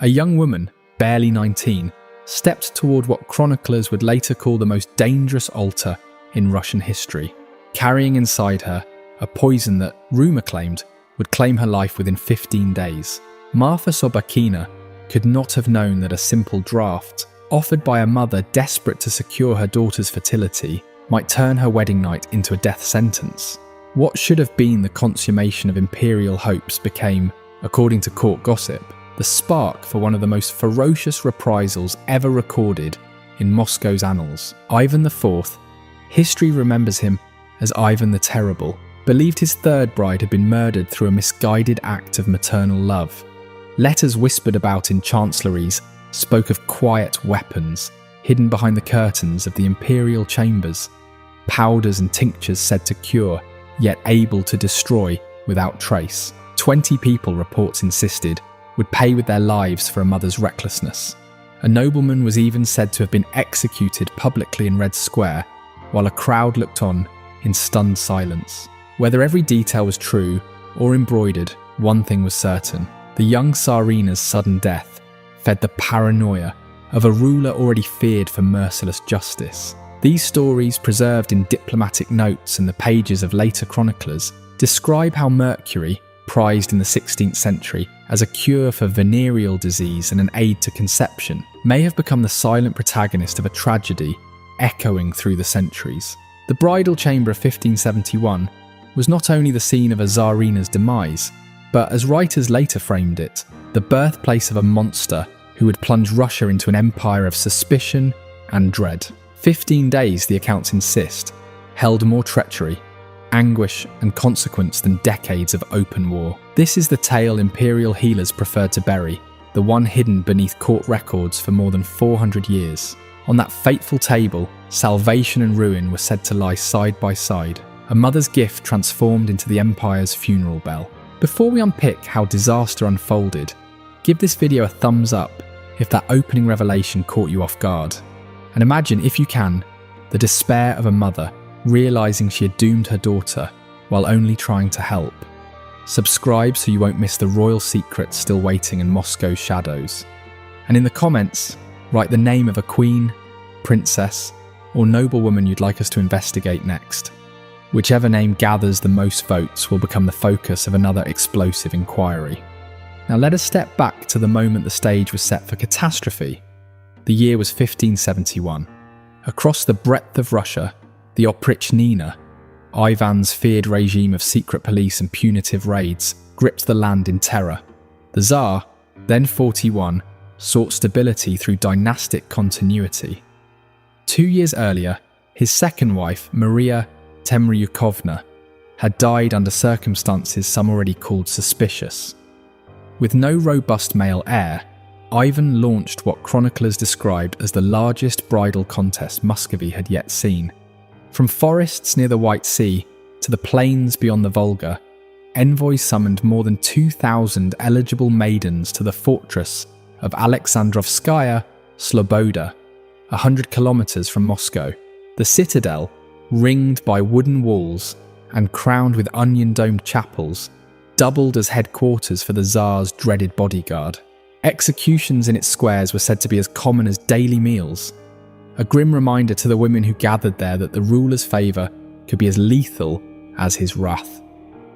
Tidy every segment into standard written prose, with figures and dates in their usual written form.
A young woman, barely 19, stepped toward what chroniclers would later call the most dangerous altar in Russian history, carrying inside her a poison that, rumour claimed, would claim her life within 15 days. Marfa Sobakina could not have known that a simple draft, offered by a mother desperate to secure her daughter's fertility, might turn her wedding night into a death sentence. What should have been the consummation of imperial hopes became, according to court gossip, the spark for one of the most ferocious reprisals ever recorded in Moscow's annals. Ivan IV, history remembers him as Ivan the Terrible, believed his third bride had been murdered through a misguided act of maternal love. Letters whispered about in chancelleries spoke of quiet weapons hidden behind the curtains of the imperial chambers, powders and tinctures said to cure, yet able to destroy without trace. 20 people, reports insisted, would pay with their lives for a mother's recklessness. A nobleman was even said to have been executed publicly in Red Square, while a crowd looked on in stunned silence. Whether every detail was true or embroidered, one thing was certain: the young Tsarina's sudden death fed the paranoia of a ruler already feared for merciless justice. These stories, preserved in diplomatic notes in the pages of later chroniclers, describe how mercury, prized in the 16th century as a cure for venereal disease and an aid to conception, may have become the silent protagonist of a tragedy echoing through the centuries. The bridal chamber of 1571 was not only the scene of a Tsarina's demise, but, as writers later framed it, the birthplace of a monster who would plunge Russia into an empire of suspicion and dread. 15 days, the accounts insist, held more treachery, anguish and consequence than decades of open war. This is the tale imperial healers preferred to bury, the one hidden beneath court records for more than 400 years. On that fateful table, salvation and ruin were said to lie side by side, a mother's gift transformed into the empire's funeral bell. Before we unpick how disaster unfolded, give this video a thumbs up if that opening revelation caught you off guard. And imagine, if you can, the despair of a mother realising she had doomed her daughter while only trying to help. Subscribe so you won't miss the royal secrets still waiting in Moscow's shadows. And in the comments, write the name of a queen, princess, or noblewoman you'd like us to investigate next. Whichever name gathers the most votes will become the focus of another explosive inquiry. Now let us step back to the moment the stage was set for catastrophe. The year was 1571. Across the breadth of Russia, the Oprichnina, Ivan's feared regime of secret police and punitive raids, gripped the land in terror. The Tsar, then 41, sought stability through dynastic continuity. 2 years earlier, his second wife, Maria Temryukovna, had died under circumstances some already called suspicious. With no robust male heir, Ivan launched what chroniclers described as the largest bridal contest Muscovy had yet seen. From forests near the White Sea to the plains beyond the Volga, envoys summoned more than 2,000 eligible maidens to the fortress of Alexandrovskaya Sloboda, 100 kilometers from Moscow. The citadel, ringed by wooden walls and crowned with onion-domed chapels, doubled as headquarters for the Tsar's dreaded bodyguard. Executions in its squares were said to be as common as daily meals, a grim reminder to the women who gathered there that the ruler's favour could be as lethal as his wrath.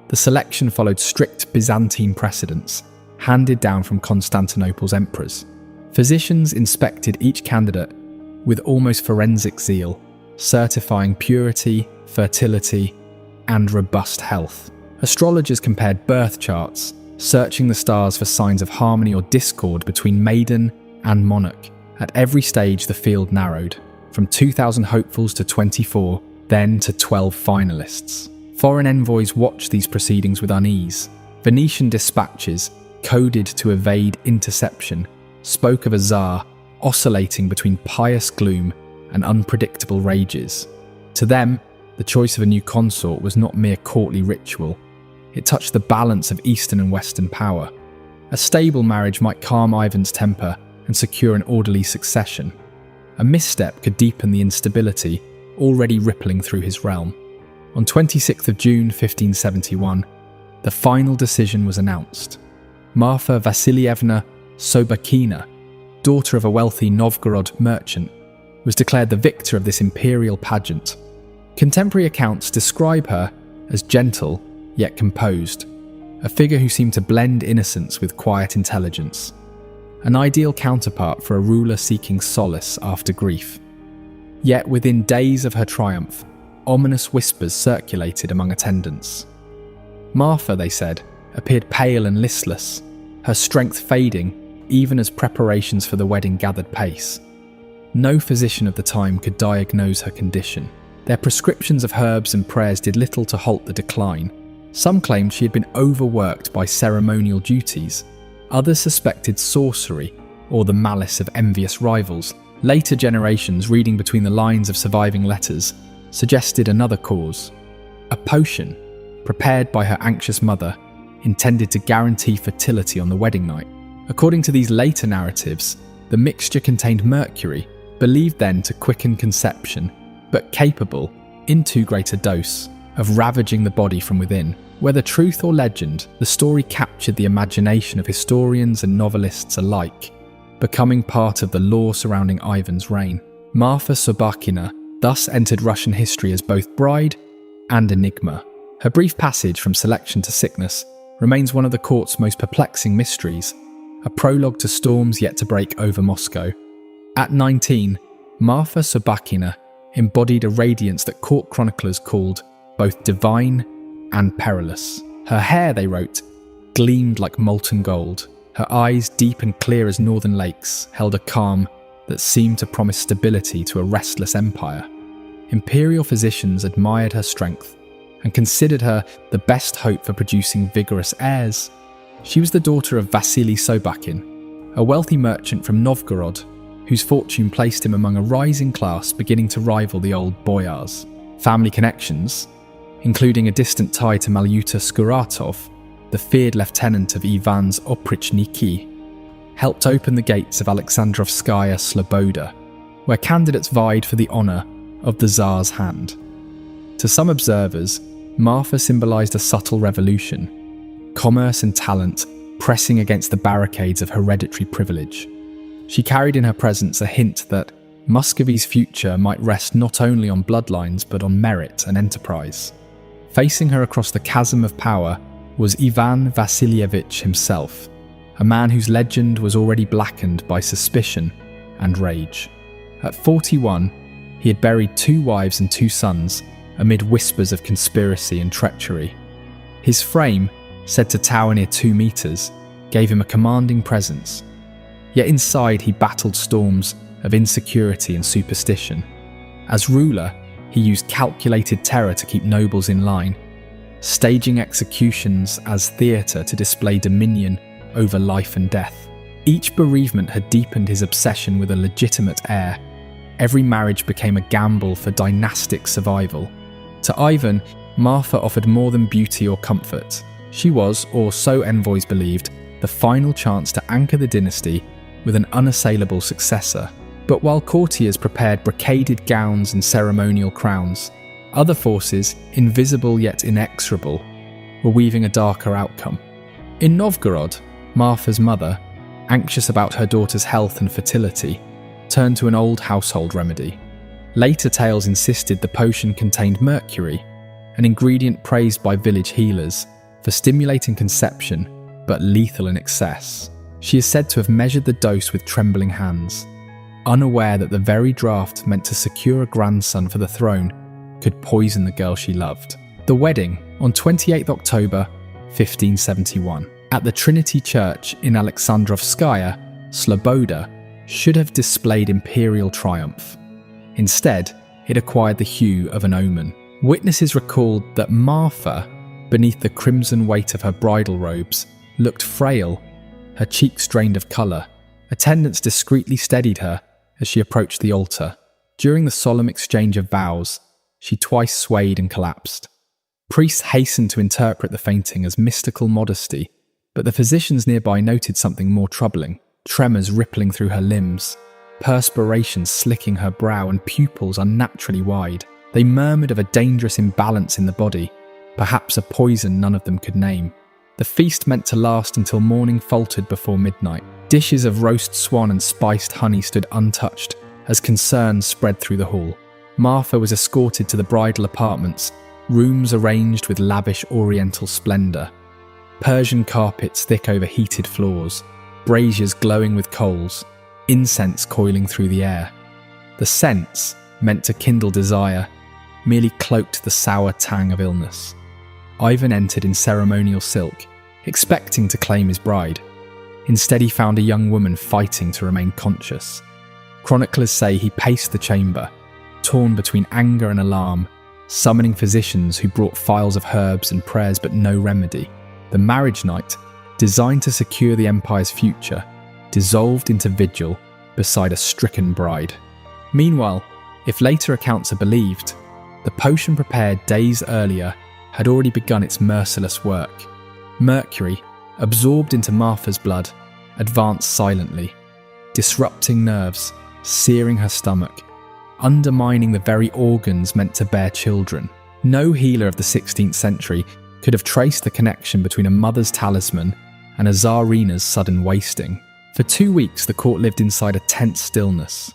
The selection followed strict Byzantine precedents, handed down from Constantinople's emperors. Physicians inspected each candidate with almost forensic zeal, certifying purity, fertility, and robust health. Astrologers compared birth charts, searching the stars for signs of harmony or discord between maiden and monarch. At every stage, the field narrowed, from 2,000 hopefuls to 24, then to 12 finalists. Foreign envoys watched these proceedings with unease. Venetian dispatches, coded to evade interception, spoke of a Tsar oscillating between pious gloom and unpredictable rages. To them, the choice of a new consort was not mere courtly ritual. It touched the balance of Eastern and Western power. A stable marriage might calm Ivan's temper and secure an orderly succession. A misstep could deepen the instability already rippling through his realm. On 26th of June 1571, the final decision was announced. Marfa Vasilievna Sobakina, daughter of a wealthy Novgorod merchant, was declared the victor of this imperial pageant. Contemporary accounts describe her as gentle yet composed, a figure who seemed to blend innocence with quiet intelligence, an ideal counterpart for a ruler seeking solace after grief. Yet within days of her triumph, ominous whispers circulated among attendants. Marfa, they said, appeared pale and listless, her strength fading even as preparations for the wedding gathered pace. No physician of the time could diagnose her condition. Their prescriptions of herbs and prayers did little to halt the decline. Some claimed she had been overworked by ceremonial duties. Others suspected sorcery or the malice of envious rivals. Later generations, reading between the lines of surviving letters, suggested another cause: a potion prepared by her anxious mother, intended to guarantee fertility on the wedding night. According to these later narratives, the mixture contained mercury, believed then to quicken conception, but capable, in too great a dose, of ravaging the body from within. Whether truth or legend, the story captured the imagination of historians and novelists alike, becoming part of the lore surrounding Ivan's reign. Marfa Sobakina thus entered Russian history as both bride and enigma. Her brief passage from selection to sickness remains one of the court's most perplexing mysteries, a prologue to storms yet to break over Moscow. At 19, Marfa Sobakina embodied a radiance that court chroniclers called both divine and perilous. Her hair, they wrote, gleamed like molten gold. Her eyes, deep and clear as northern lakes, held a calm that seemed to promise stability to a restless empire. Imperial physicians admired her strength and considered her the best hope for producing vigorous heirs. She was the daughter of Vasily Sobakin, a wealthy merchant from Novgorod, whose fortune placed him among a rising class beginning to rival the old boyars. Family connections, including a distant tie to Malyuta Skuratov, the feared lieutenant of Ivan's oprichniki, helped open the gates of Alexandrovskaya Sloboda, where candidates vied for the honour of the Tsar's hand. To some observers, Marfa symbolised a subtle revolution, commerce and talent pressing against the barricades of hereditary privilege. She carried in her presence a hint that Muscovy's future might rest not only on bloodlines but on merit and enterprise. Facing her across the chasm of power was Ivan Vasilievich himself, a man whose legend was already blackened by suspicion and rage. At 41, he had buried 2 wives and 2 sons amid whispers of conspiracy and treachery. His frame, said to tower near 2 meters, gave him a commanding presence. Yet inside he battled storms of insecurity and superstition. As ruler, he used calculated terror to keep nobles in line, staging executions as theatre to display dominion over life and death. Each bereavement had deepened his obsession with a legitimate heir. Every marriage became a gamble for dynastic survival. To Ivan, Marfa offered more than beauty or comfort. She was, or so envoys believed, the final chance to anchor the dynasty with an unassailable successor. But while courtiers prepared brocaded gowns and ceremonial crowns, other forces, invisible yet inexorable, were weaving a darker outcome. In Novgorod, Marfa's mother, anxious about her daughter's health and fertility, turned to an old household remedy. Later tales insisted the potion contained mercury, an ingredient praised by village healers for stimulating conception but lethal in excess. She is said to have measured the dose with trembling hands, unaware that the very draught meant to secure a grandson for the throne could poison the girl she loved. The wedding, on 28 October 1571, at the Trinity Church in Alexandrovskaya, Sloboda, should have displayed imperial triumph. Instead, it acquired the hue of an omen. Witnesses recalled that Marfa, beneath the crimson weight of her bridal robes, looked frail, her cheeks drained of colour. Attendants discreetly steadied her as she approached the altar. During the solemn exchange of vows, she twice swayed and collapsed. Priests hastened to interpret the fainting as mystical modesty, but the physicians nearby noted something more troubling: tremors rippling through her limbs, perspiration slicking her brow, and pupils unnaturally wide. They murmured of a dangerous imbalance in the body, perhaps a poison none of them could name. The feast meant to last until morning faltered before midnight. Dishes of roast swan and spiced honey stood untouched as concern spread through the hall. Marfa was escorted to the bridal apartments, rooms arranged with lavish oriental splendour. Persian carpets thick over heated floors, braziers glowing with coals, incense coiling through the air. The scents, meant to kindle desire, merely cloaked the sour tang of illness. Ivan entered in ceremonial silk, expecting to claim his bride. Instead, he found a young woman fighting to remain conscious. Chroniclers say he paced the chamber, torn between anger and alarm, summoning physicians who brought phials of herbs and prayers but no remedy. The marriage night, designed to secure the empire's future, dissolved into vigil beside a stricken bride. Meanwhile, if later accounts are believed, the potion prepared days earlier had already begun its merciless work. Mercury, absorbed into Marfa's blood, advanced silently, disrupting nerves, searing her stomach, undermining the very organs meant to bear children. No healer of the 16th century could have traced the connection between a mother's talisman and a Tsarina's sudden wasting. For 2 weeks, the court lived inside a tense stillness.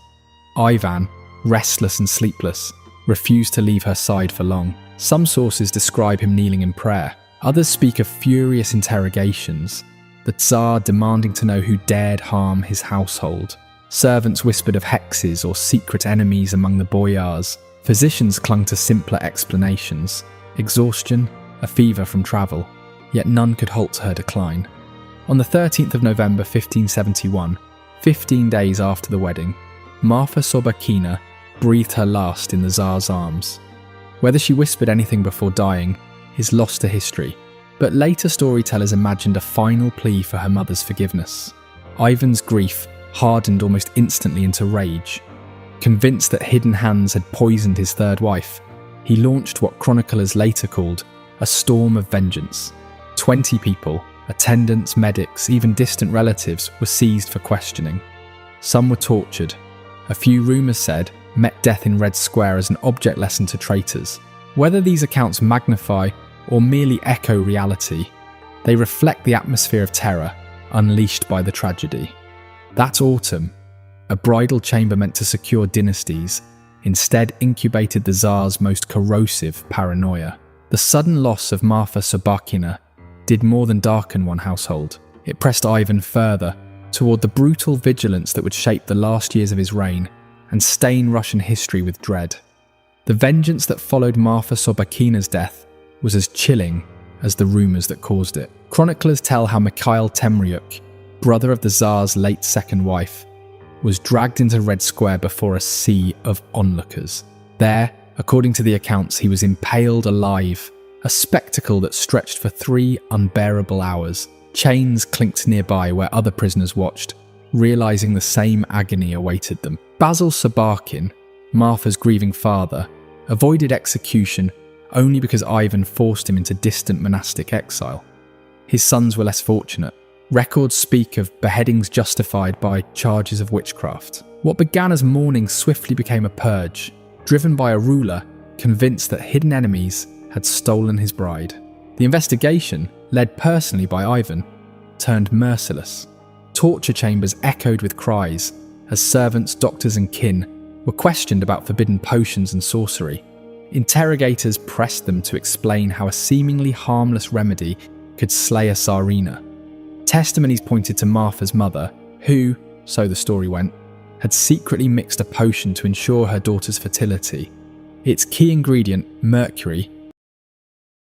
Ivan, restless and sleepless, refused to leave her side for long. Some sources describe him kneeling in prayer. Others speak of furious interrogations, the Tsar demanding to know who dared harm his household. Servants whispered of hexes or secret enemies among the boyars. Physicians clung to simpler explanations. Exhaustion, a fever from travel. Yet none could halt her decline. On the 13th of November 1571, 15 days after the wedding, Marfa Sobakina breathed her last in the Tsar's arms. Whether she whispered anything before dying is lost to history, but later storytellers imagined a final plea for her mother's forgiveness. Ivan's grief hardened almost instantly into rage. Convinced that hidden hands had poisoned his third wife, he launched what chroniclers later called a storm of vengeance. 20 people, attendants, medics, even distant relatives, were seized for questioning. Some were tortured. A few, rumours said, met death in Red Square as an object lesson to traitors. Whether these accounts magnify or merely echo reality, they reflect the atmosphere of terror unleashed by the tragedy. That autumn, a bridal chamber meant to secure dynasties instead incubated the Tsar's most corrosive paranoia. The sudden loss of Marfa Sobakina did more than darken one household. It pressed Ivan further toward the brutal vigilance that would shape the last years of his reign and stain Russian history with dread. The vengeance that followed Marfa Sobakina's death was as chilling as the rumours that caused it. Chroniclers tell how Mikhail Temryuk, brother of the Tsar's late second wife, was dragged into Red Square before a sea of onlookers. There, according to the accounts, he was impaled alive, a spectacle that stretched for 3 unbearable hours. Chains clinked nearby where other prisoners watched, realising the same agony awaited them. Basil Sobakin, Marfa's grieving father, avoided execution only because Ivan forced him into distant monastic exile. His sons were less fortunate. Records speak of beheadings justified by charges of witchcraft. What began as mourning swiftly became a purge, driven by a ruler convinced that hidden enemies had stolen his bride. The investigation, led personally by Ivan, turned merciless. Torture chambers echoed with cries as servants, doctors and kin were questioned about forbidden potions and sorcery. Interrogators pressed them to explain how a seemingly harmless remedy could slay a Tsarina. Testimonies pointed to Marfa's mother, who, so the story went, had secretly mixed a potion to ensure her daughter's fertility. Its key ingredient, mercury,